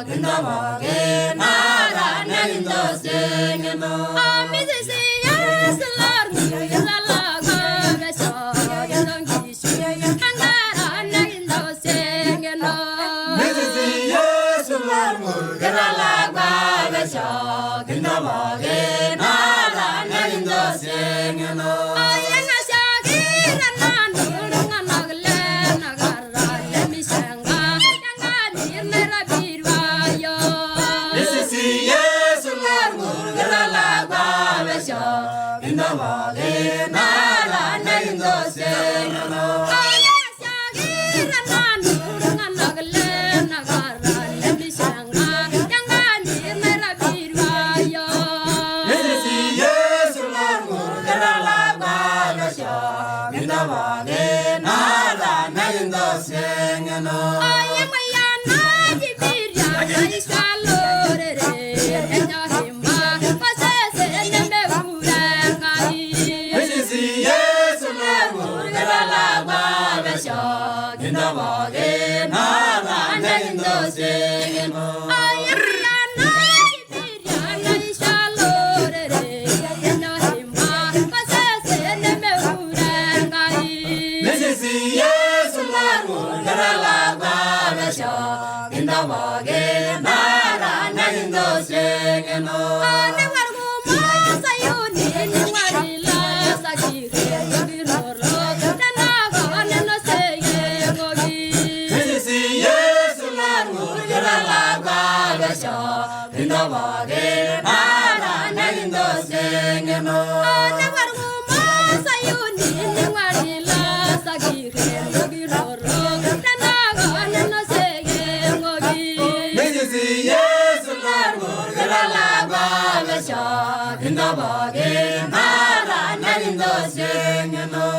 Kindamoge nara nelindo sengeno. Amizisi yaslar yalalaga gaso yalongishi angara nelindo sengeno. Amizisi yaslar yalalaga gaso kindamoge nara nelindo sengeno. Ayanga shagira nanu nganagle nagara lemisanga yanga nirnera birwayo. Misisi yesular murgalagwa besho kindamoge nara nelindo sengeno. Ayanga shagira nanu nganagle nagara lemisanga yanga nirnera birwayo. Misisi yesular murgalagwa besho kindamoge nara nelindo sengeno. Ayamayana jibirya ishalorere enyahimba pasese nembe urangai. Misisi yesular murgalagwa besho kindamoge nara nelindo sengeno. Ayamayana jibirya ishalorere enyahimba pasese nembe urangai. Misisi yesular murgalagwa besho kindamoge nara nelindo sengeno. Newarguma sayuni newarila sakire yogiroro nanago neno seye gogi. Misisi yesular murgalagwa besho kindamoge nara nelindo sengeno. Newarguma sayuni newarila sakire yogiroro nanago neno seye gogi. Misisi yesular murgalagwa besho kindamoge nara nelindo sengeno.